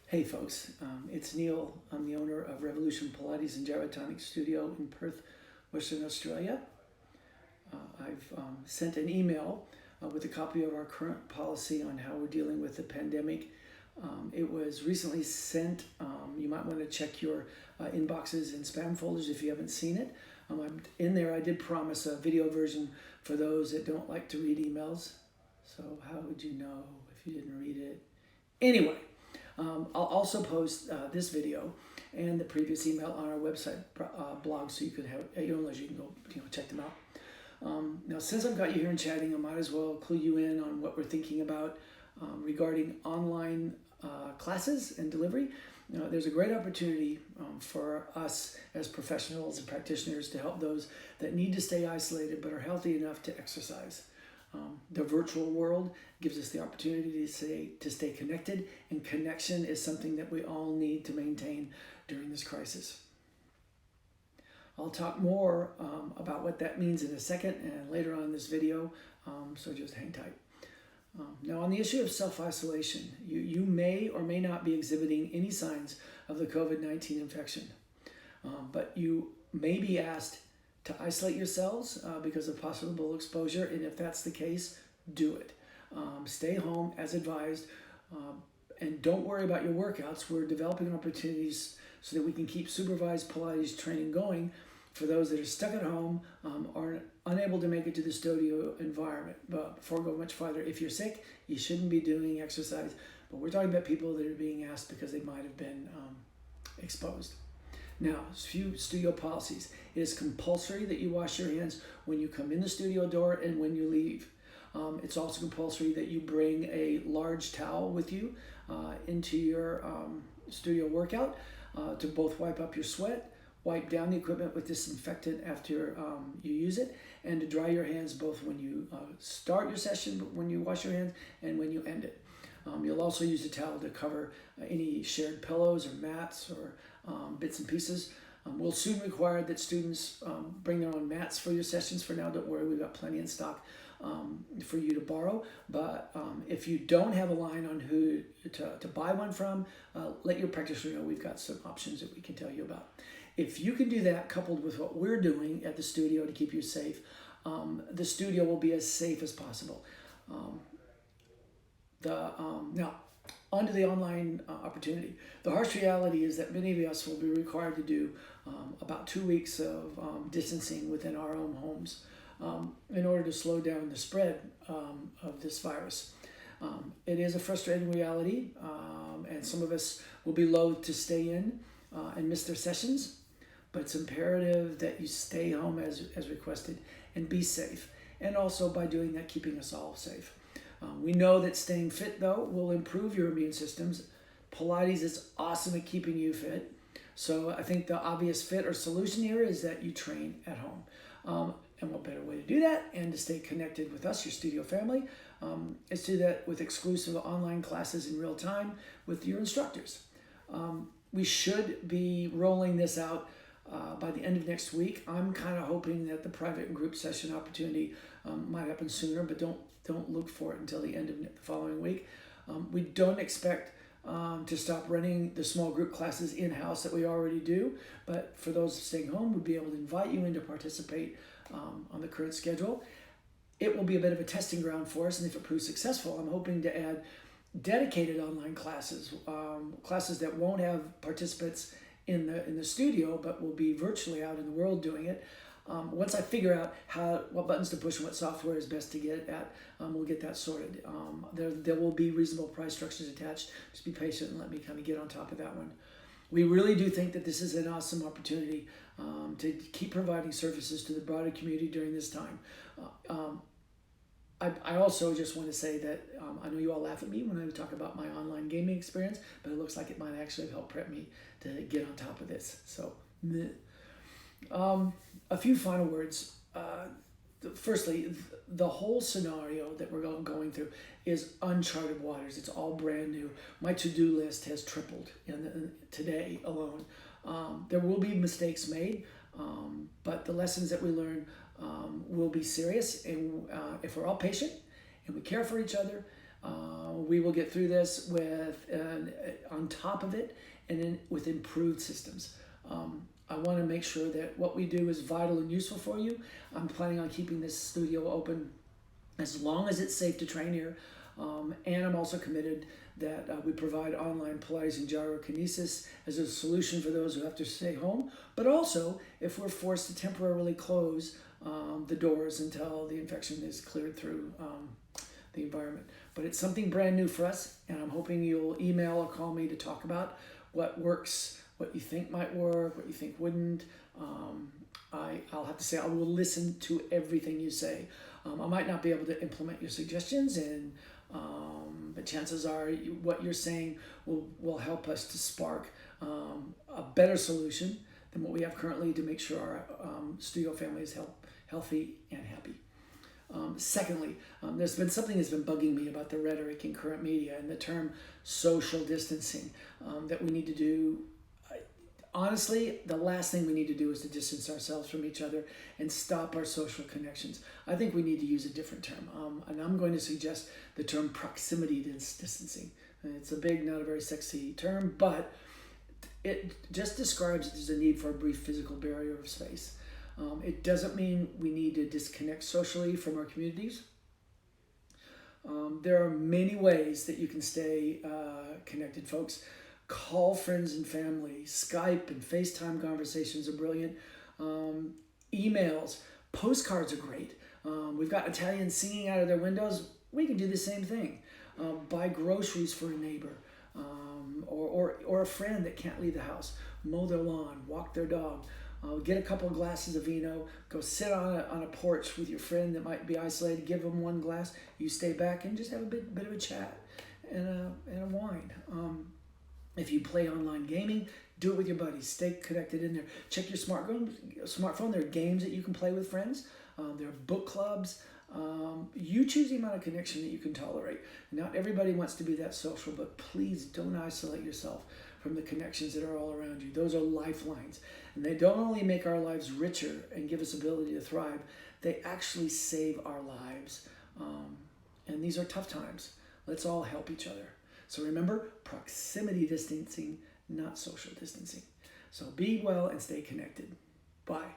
Hey folks, it's Neil. I'm the owner of Revolution Pilates and Gyrotonic Studio in Perth, Western Australia. I've sent an email with a copy of our current policy on how we're dealing with the pandemic. It was recently sent. You might want to check your inboxes and spam folders if you haven't seen it. In there, I did promise a video version for those that don't like to read emails. So how would you know if you didn't read it? Anyway. I'll also post this video and the previous email on our website blog, so you could have you can go check them out. Now, since I've got you here and chatting, I might as well clue you in on what we're thinking about regarding online classes and delivery. There's a great opportunity for us as professionals and practitioners to help those that need to stay isolated but are healthy enough to exercise. The virtual world gives us the opportunity to stay connected, and connection is something that we all need to maintain during this crisis. I'll talk more about what that means in a second and later on in this video, so just hang tight. Now, on the issue of self-isolation, you may or may not be exhibiting any signs of the COVID-19 infection, but you may be asked to isolate yourselves because of possible exposure, and if that's the case, do it. Stay home as advised, and don't worry about your workouts. We're developing opportunities so that we can keep supervised Pilates training going for those that are stuck at home or unable to make it to the studio environment. But before I go much farther, if you're sick, you shouldn't be doing exercise. But we're talking about people that are being asked because they might have been exposed. Now, a few studio policies. It is compulsory that you wash your hands when you come in the studio door and when you leave. It's also compulsory that you bring a large towel with you into your studio workout to both wipe up your sweat, wipe down the equipment with disinfectant after you use it, and to dry your hands both when you start your session, when you wash your hands, and when you end it. You'll also use a towel to cover any shared pillows or mats or bits and pieces. We'll soon require that students bring their own mats for your sessions. For now, don't worry, we've got plenty in stock for you to borrow. But if you don't have a line on who to buy one from, let your practitioner know. We've got some options that we can tell you about. If you can do that, coupled with what we're doing at the studio to keep you safe, the studio will be as safe as possible. Now, onto the online opportunity. The harsh reality is that many of us will be required to do about 2 weeks of distancing within our own homes in order to slow down the spread of this virus. It is a frustrating reality, and some of us will be loath to stay in and miss their sessions, but it's imperative that you stay home as requested and be safe, and also by doing that, keeping us all safe. We know that staying fit, though, will improve your immune systems. Pilates is awesome at keeping you fit. So I think the obvious fit or solution here is that you train at home. And what better way to do that and to stay connected with us, your studio family, is to do that with exclusive online classes in real time with your instructors. We should be rolling this out by the end of next week. I'm kind of hoping that the private and group session opportunity might happen sooner, but don't look for it until the end of the following week. We don't expect to stop running the small group classes in-house that we already do, but for those staying home, we'll be able to invite you in to participate on the current schedule. It will be a bit of a testing ground for us, and if it proves successful, I'm hoping to add dedicated online classes, classes that won't have participants in the studio, but will be virtually out in the world doing it. Once I figure out what buttons to push and what software is best to get at, we'll get that sorted. There will be reasonable price structures attached. Just be patient and let me kind of get on top of that one. We really do think that this is an awesome opportunity to keep providing services to the broader community during this time. I also just want to say that I know you all laugh at me when I talk about my online gaming experience, but it looks like it might actually help prep me to get on top of this. So, a few final words. Firstly, the whole scenario that we're going through is uncharted waters. It's all brand new. My to-do list has tripled today alone. There will be mistakes made, but the lessons that we learn will be serious. And if we're all patient and we care for each other, we will get through this with on top of it and with improved systems. I want to make sure that what we do is vital and useful for you. I'm planning on keeping this studio open as long as it's safe to train here. And I'm also committed that we provide online Pilates and gyrokinesis as a solution for those who have to stay home, but also if we're forced to temporarily close the doors until the infection is cleared through the environment. But it's something brand new for us, and I'm hoping you'll email or call me to talk about what works, what you think might work, what you think wouldn't. I'll have to say I will listen to everything you say. I might not be able to implement your suggestions, but chances are what you're saying will help us to spark a better solution than what we have currently to make sure our studio family is healthy and happy. Secondly, there's been something that's been bugging me about the rhetoric in current media and the term social distancing that we need to do. Honestly, the last thing we need to do is to distance ourselves from each other and stop our social connections. I think we need to use a different term, and I'm going to suggest the term proximity distancing. It's a big, not a very sexy term, but it just describes there's a need for a brief physical barrier of space. It doesn't mean we need to disconnect socially from our communities. There are many ways that you can stay connected, folks. Call friends and family. Skype and FaceTime conversations are brilliant. Emails, postcards are great. We've got Italians singing out of their windows. We can do the same thing. Buy groceries for a neighbor or a friend that can't leave the house. Mow their lawn, walk their dog. Get a couple of glasses of vino. Go sit on a porch with your friend that might be isolated. Give them one glass. You stay back and just have a bit of a chat and a wine. If you play online gaming, do it with your buddies. Stay connected in there. Check your smartphone. There are games that you can play with friends. There are book clubs. You choose the amount of connection that you can tolerate. Not everybody wants to be that social, but please don't isolate yourself from the connections that are all around you. Those are lifelines. And they don't only make our lives richer and give us ability to thrive, they actually save our lives. And these are tough times. Let's all help each other. So remember, proximity distancing, not social distancing. So be well and stay connected. Bye.